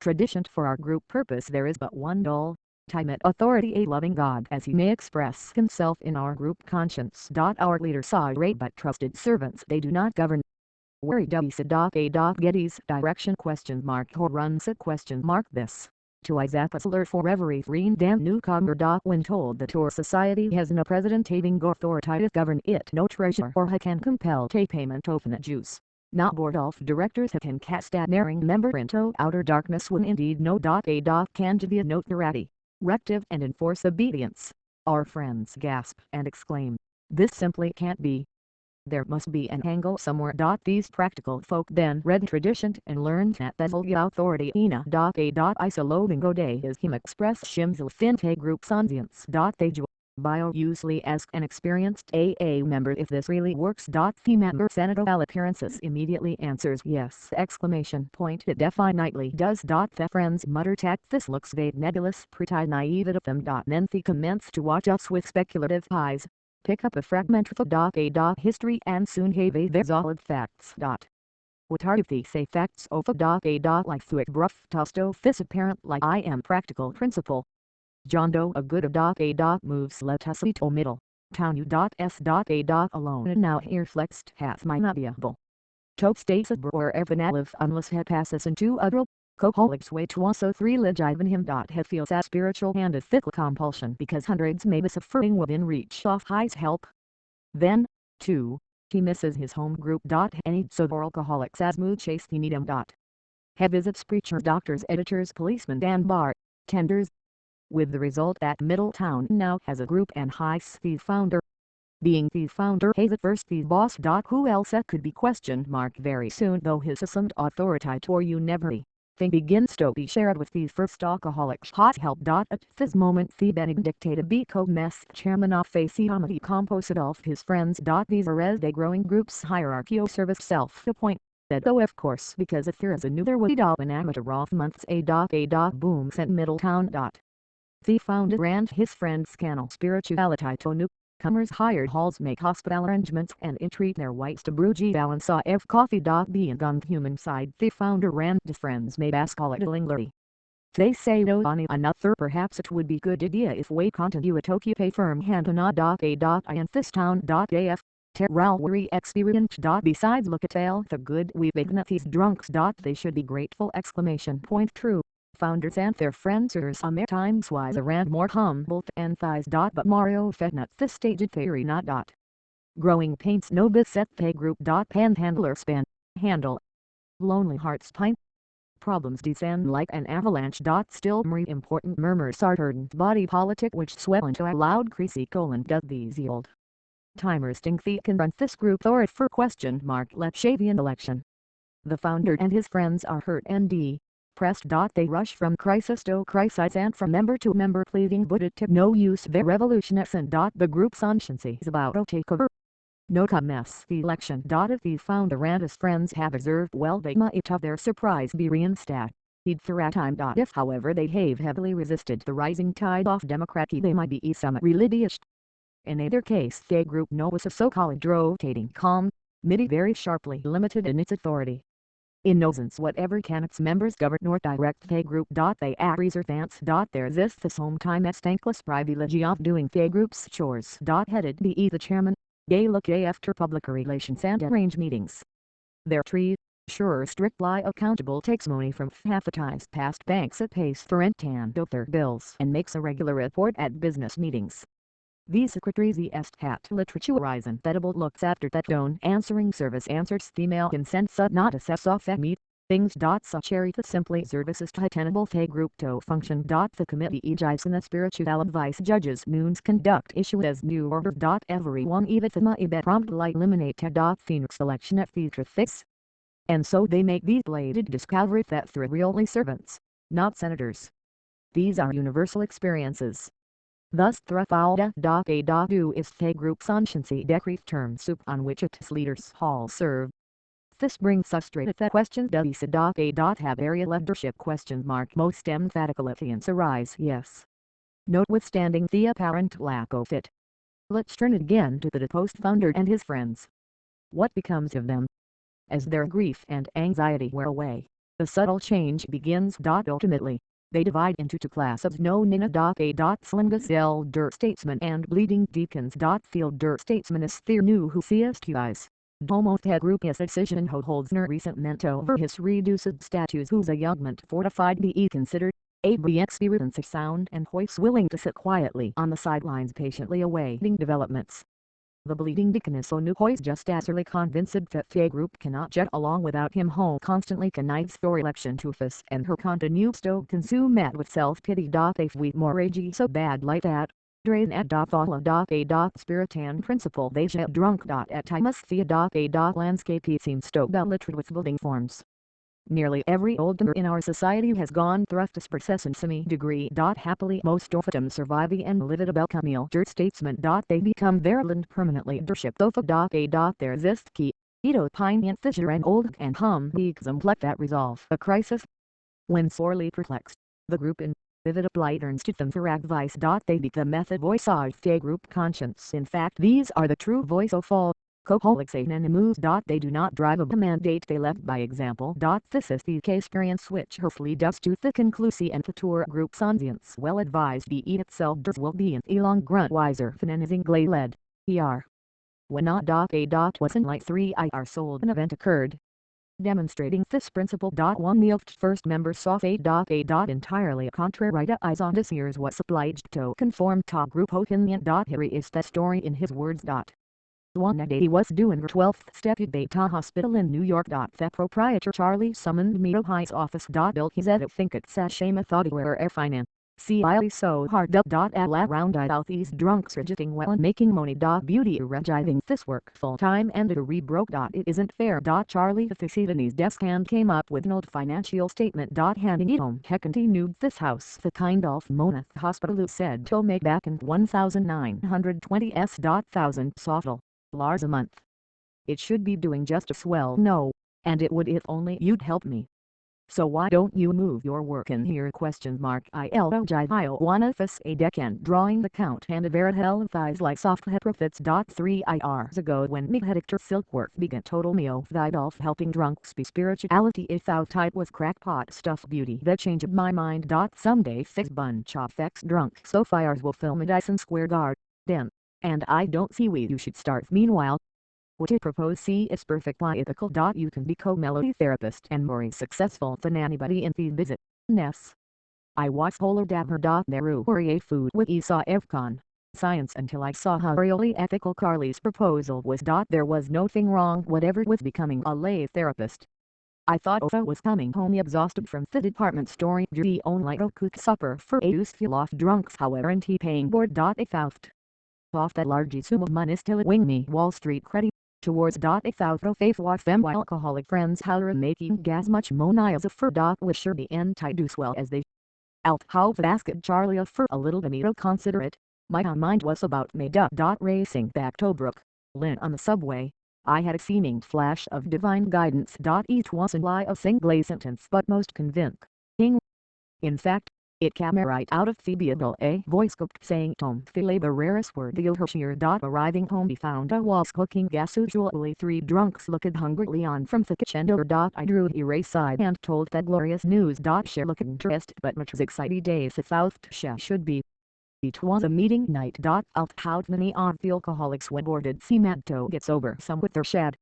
Tradition for our group purpose there is but one dull time at authority a loving God as he may express himself in our group conscience. Our leaders are great but trusted servants, they do not govern. Worry Getty's direction question mark or runs at question mark this. To Isaac Asler for every free Dan newcomer. When told that your society has no president having authority to govern it, no treasurer or he can compel take payment of net Jews. Not board of directors he can cast an erring member into outer darkness when indeed no can be a notoriety, rective and enforce obedience. Our friends gasp and exclaim, this simply can't be. There must be an angle somewhere. These practical folk then read tradition and learned that the authority ina isolobingo day is him express shimzil finte group sonsience. They bio usually ask an experienced AA member if this really works. The member sanitol appearances immediately answers yes! Exclamation point. It definitely does. The friends mutter tact this looks vague nebulous pretty naive of them. Then they commence to watch us with speculative eyes. Pick up a fragment of a history and soon have a solid facts. What are the say facts of a life through it bruff tosto this apparent like I am practical principle. John Doe a good a moves let us to middle town u.s a alone and now here flexed hath my naviable. Tope states of wherever na live unless he passes into other coholics way to also three even him. He feels a spiritual and a fickle compulsion because hundreds may be suffering within reach of his help. Then, too, he misses his home group. Any so alcoholics as mood chase he need him. He visits preachers, doctors, editors, policemen and bar tenders. With the result that Middletown now has a group and he's the founder. Being the founder he's at first the boss. Who else that could be questioned mark very soon though his assumed authority or you never thing begins to be shared with the first alcoholics hot help. At this moment the Benedictate Bico mess chairman of Facility composed of his friends. These are as they growing groups hierarchy of service self-appoint. That though of course because if there is a new there would an amateur of months a booms at Middletown. The founder and his friends scannel spirituality to newcomers hired halls make hospital arrangements and entreat their whites to brew balance of coffee. Being on the human side the founder and his friends may ask all it linglery. They say no on another perhaps it would be good idea if we continue at occupy firm hand on a in this town. Af terralwery experience. Besides look at all the good we've eaten at these drunks. They should be grateful exclamation point true. Founders and their friends are some times wiser and more humble and thighs. But Mario fed not this staged theory not. Growing pains no beset pay group. Panhandler span handle lonely hearts pine problems descend like an avalanche. Still more important murmurs are heard body politic which swell into a loud creasy colon. Does these old timers think they can run this group or it for question mark Letshavian election. The founder and his friends are hurt and pressed. They rush from crisis to crisis and from member to member pleading but it took no use the revolutionists and the group's conscience is about to take over. No mess the election. If the founder and his friends have observed well they might of their surprise be reinstated. He'd for a time. If however they have heavily resisted the rising tide of democracy they might be somewhat religious. In either case the group knows a so-called rotating committee very sharply limited in its authority. In no sense whatever can its members govern nor direct the group. They act reservance. There exists the same time as thankless privilege of doing the group's chores. Headed be the chairman. They look after public relations and arrange meetings. Their tree, sure strictly accountable takes money from half the times past banks it pays for rent and other bills and makes a regular report at business meetings. These secretaries the hat literaturize and fedible looks after that don't answering service answers female consents not assess off at meet things. Such area simply services to tenable the group to function. The committee egives in the spiritual advice judges noons conduct issue as new order. Everyone even the bet promptly eliminate Phoenix selection at the fix. And so they make these bladed discovery that they're really servants, not senators. These are universal experiences. Thus Thrafalda a do is the group's consciency decree term soup on which its leaders all serve. This brings us straight at the question does a have area leadership question mark most emphatically arise yes. Notwithstanding the apparent lack of it. Let's turn it again to the deposed founder and his friends. What becomes of them? As their grief and anxiety wear away, The subtle change begins. Ultimately, they divide into two classes known in a. Slingus elder statesman and bleeding deacons. Fielder statesman is their new who CSTIs. Almost head group is a decision who holds no resentment over his reduced status whose a youngment fortified be considered. AB experience of sound and voice willing to sit quietly on the sidelines patiently awaiting developments. The bleeding deacon is so new hoist just as early convinced that the group cannot get along without him who constantly connives for election to office and her continues to consume mad with self-pity. If we more age so bad like that, drain at all of a spirit and principle they get drunk. At times the landscape seems to be littered with building forms. Nearly every older in our society has gone through this process in some degree. Happily most of them surviving and live at a become elder statesman. They become virulent permanently leadership of a. There is key. Ito pine and fissure and old and hum exemplect that resolve a crisis. When sorely perplexed, the group in vivid blight turns to them for advice. They become method voice of the group conscience. In fact these are the true voice of all alcoholics and moves. They do not drive a mandate, they left by example. This is the experience which hopefully does to the conclusive and future group's audience well advised be itself will be an elong grunt wiser than anything led. Er. When not a. wasn't like 3 IR sold an event occurred. Demonstrating this principle. One the first member saw a. Entirely contrary to eyes on this year's was obliged to conform to group opinion. Here is the story in his words. One day he was doing her 12th step at Beta Hospital in New York. The proprietor Charlie summoned me to his office. Bill he said I think it's a shame I thought he were a finance. See I so hard up. All around I out these drunks are getting well and making money. Beauty regiving this work full time and it re-broke. It isn't fair. Charlie seated in his desk and came up with an old financial statement. Handing it home. He continued this house the kind of Moneth Hospital said to make back in 1920 thousand softball. $1 a month. It should be doing just as well. No, and it would if only you'd help me. So why don't you move your work in here? ILO one of us a deck and drawing the count and a very hell of eyes like soft head profits. 3 IRs ago when me Hector Silkworth began total me of helping drunks be spirituality if out tight with crackpot stuff beauty that changed my mind. Someday fix bunch of ex drunk so fires will film Madison Square Garden. And I don't see why you should start. Meanwhile, what you propose see is perfectly ethical. You can be co-melody therapist and more successful than anybody in the business. I was polar dabber. There were a food with Esau Evcon science until I saw how really ethical Carly's proposal was. There was nothing wrong whatever with becoming a lay therapist. I thought Ofa was coming home exhausted from the department store. He only cooked supper for a useful off drunks however and he paying board. A thousand. Off that large sum of money still wing me Wall Street credit towards a thousand faith of them alcoholic friends holler making as much money as a fur. With sure the anti-do swell as they out how the basket Charlie for a little Benito considerate. My mind was about made up. Racing back to Brooklyn on the subway, I had a seeming flash of divine guidance. It wasn't lie a single sentence but most convincing. In fact, it came right out of the Bible. A voice kept saying Tom Philip the rarest word the Hershire. Arriving home he found I was cooking as usually. 3 drunks looked hungrily on from the kitchen door. I drew a side and told that glorious news. She looked interested but much as excited days a thousand she should be. It was a meeting night. Out how many of the alcoholics went boarded cement to get sober some with their shed.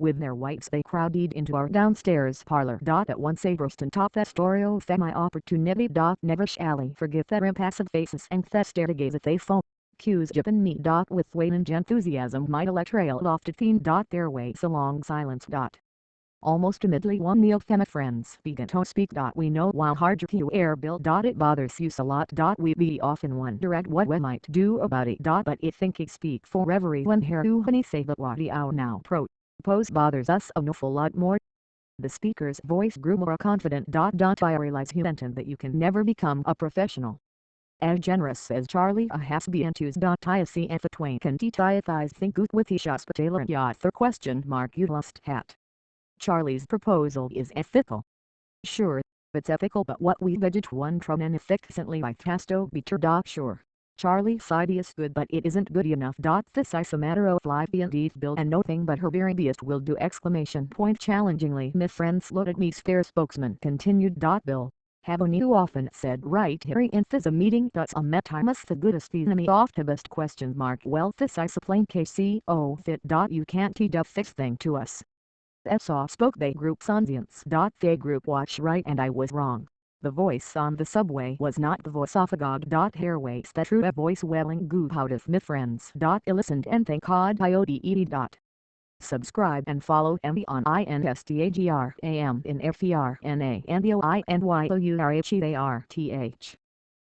With their wives they crowded into our downstairs parlor. At once a burst and top that story of my opportunity. Never shall I forget their impassive faces and that stare gaze at they foam. Cues jippin' me. With wanton enthusiasm my trailed off to theme. Their ways along silence. Almost immediately one of my friends began to speak. We know how hard you air Bill. It bothers you a lot. We often wonder at what we might do about it. But I think I speak for everyone here who say that what we are now propose bothers us an awful lot more. The speaker's voice grew more confident. I realize you mentioned that you can never become a professional as generous as Charlie has been to I see if a twain can I think good with his hospitaler yacht for ? You lost hat. Charlie's proposal is ethical. Sure, it's ethical but what we budget one tron and efficiently by casto better. Sure. Charlie side is good but it isn't good enough. This is a matter of life indeed, Bill, and nothing but her very best will do! Exclamation point challengingly. My friends looked at me. Their spokesman continued. Bill, haven't you often said right here in this a meeting that's a metimus the goodest enemy of the best? Question mark. Well, this is a plain case of fit. You can't teach a fixed thing to us. That's all, spoke the group's audience. The group watch right, and I was wrong. The voice on the subway was not the voice of a god. Airways the true voice welling goo out of my friends. I listened and thank God. IODE. Subscribe and follow me on Instagram in FERNA and the OINYOURHEARTH.